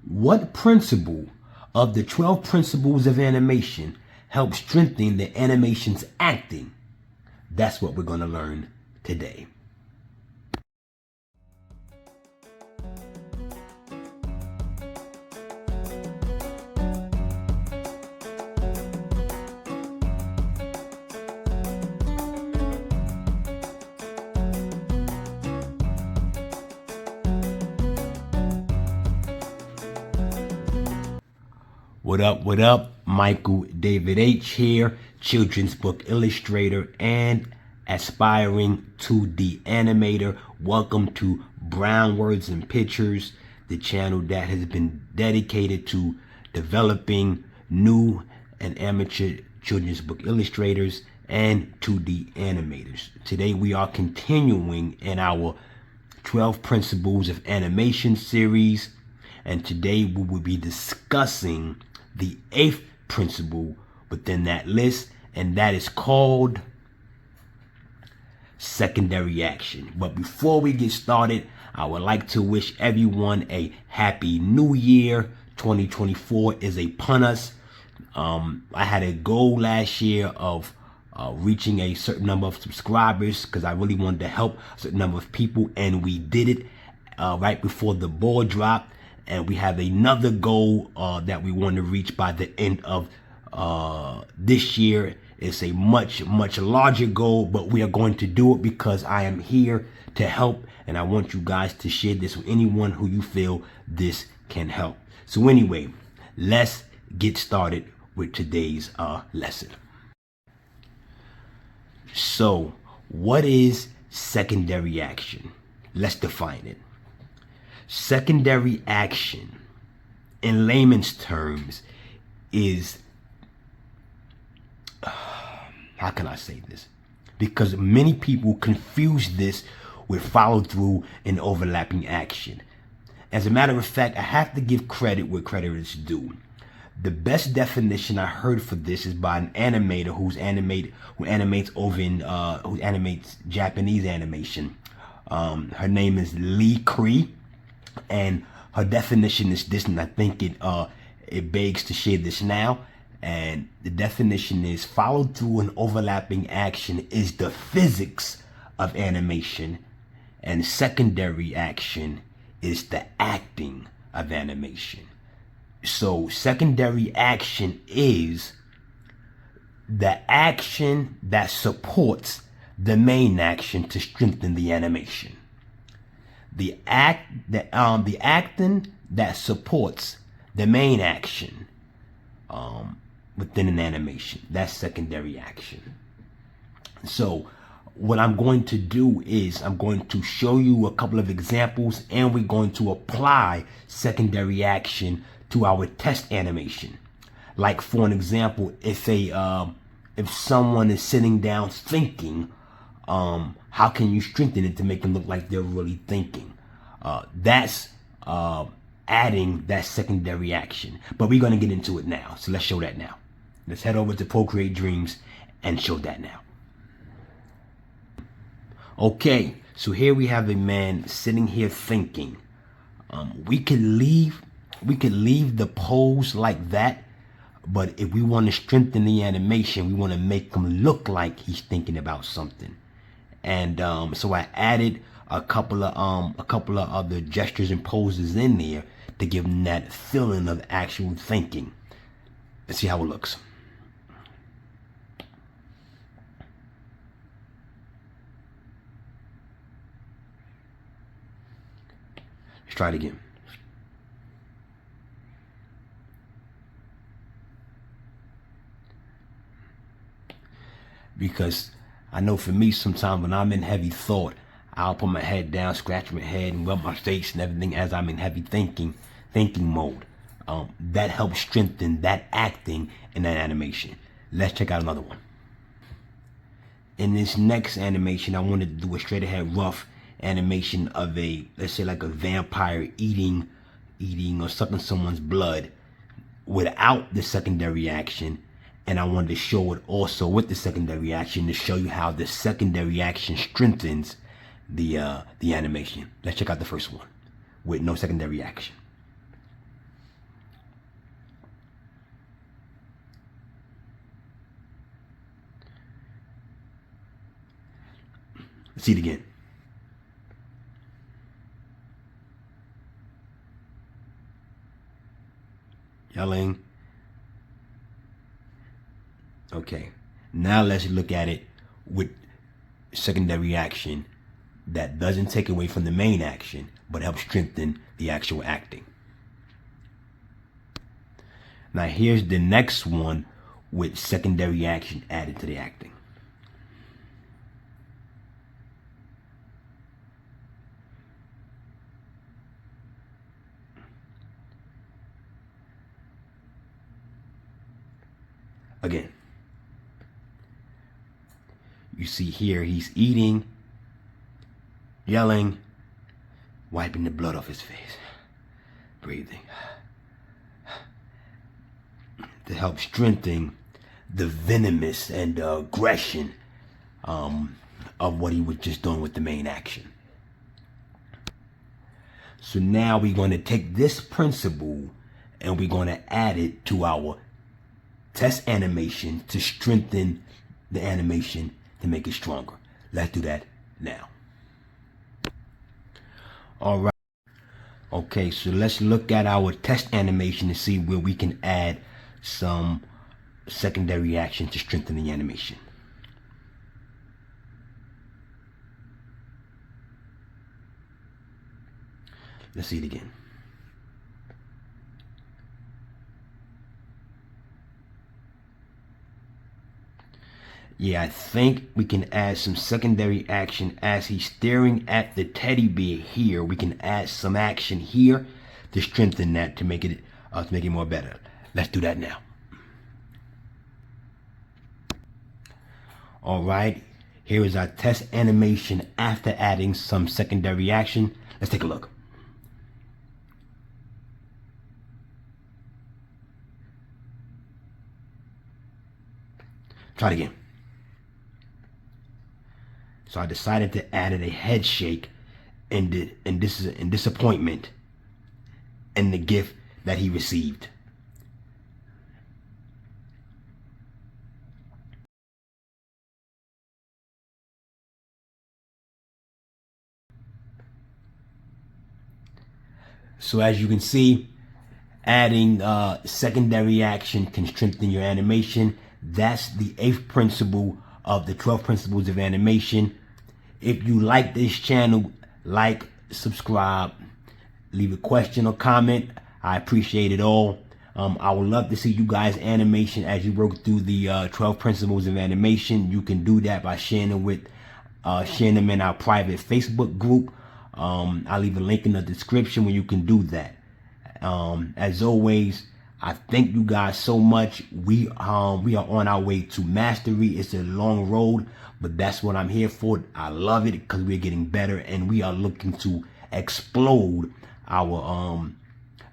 What principle of the 12 principles of animation helps strengthen the animation's acting? That's what we're going to learn today. What up, what up? Michael David H. here, children's book illustrator and aspiring 2D animator. Welcome to Brown Words and Pictures, the channel that has been dedicated to developing new and amateur children's book illustrators and 2D animators. Today we are continuing in our 12 Principles of Animation series, and today we will be discussing the 8th principle within that list, and that is called secondary action. But before we get started, I would like to wish everyone a happy new year. 2024 is upon us. I had a goal last year of reaching a certain number of subscribers because I really wanted to help a certain number of people, and we did it right before the ball dropped. And we have another goal that we want to reach by the end of this year. It's a much larger goal, but we are going to do it because I am here to help, and I want you guys to share this with anyone who you feel this can help. So anyway, let's get started with today's lesson. So what is secondary action? Let's define it. Secondary action, in layman's terms, is, how can I say this? Because many people confuse this with follow through and overlapping action. As a matter of fact, I have to give credit where credit is due. The best definition I heard for this is by an animator who animates Japanese animation. Her name is Lee Cree. And her definition is this, and I think it begs to share this now. And the definition is: follow through and overlapping action is the physics of animation, and secondary action is the acting of animation. So secondary action is the action that supports the main action to strengthen the animation. The acting that supports the main action within an animation. That's secondary action. So what I'm going to do is I'm going to show you a couple of examples, and we're going to apply secondary action to our test animation. Like, for an example, if someone is sitting down thinking, how can you strengthen it to make them look like they're really thinking? That's adding that secondary action. But we're going to get into it now. So let's show that now. Let's head over to Procreate Dreams and show that now. Okay, so here we have a man sitting here thinking. We could leave the pose like that, but if we want to strengthen the animation, we want to make him look like he's thinking about something. And so I added a couple of other gestures and poses in there to give them that feeling of actual thinking. Let's see how it looks. Let's try it again. Because I know for me, sometimes when I'm in heavy thought, I'll put my head down, scratch my head, and rub my face and everything as I'm in heavy thinking mode. That helps strengthen that acting in that animation. Let's check out another one. In this next animation, I wanted to do a straight ahead rough animation of let's say like a vampire eating or sucking someone's blood without the secondary action. And I wanted to show it also with the secondary action to show you how the secondary action strengthens the animation. Let's check out the first one with no secondary action. See it again. Yelling. Okay, now let's look at it with secondary action that doesn't take away from the main action, but helps strengthen the actual acting. Now here's the next one with secondary action added to the acting. Again, you see here he's eating, yelling, wiping the blood off his face, breathing, to help strengthen the venomous and aggression of what he was just doing with the main action. So now we're going to take this principle and we're going to add it to our test animation to strengthen the animation to make it stronger. Let's do that now. All right. Okay, so let's look at our test animation to see where we can add some secondary action to strengthen the animation. Let's see it again. Yeah, I think we can add some secondary action as he's staring at the teddy bear here. We can add some action here to strengthen that to make it more better. Let's do that now. All right, here is our test animation after adding some secondary action. Let's take a look. Try it again. So I decided to add a head shake in disappointment in the gift that he received. So as you can see, adding secondary action can strengthen your animation. That's the 8th principle of the 12 principles of animation. If you like this channel, like, subscribe, leave a question or comment. I appreciate it all. I would love to see you guys' animation as you work through the 12 principles of animation. You can do that by sharing them in our private Facebook group. I'll leave a link in the description where you can do that. As always, I thank you guys so much. We are on our way to mastery. It's a long road, but that's what I'm here for. I love it because we're getting better and we are looking to explode our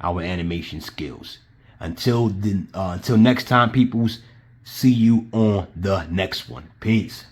animation skills. Until next time, peoples, see you on the next one. Peace.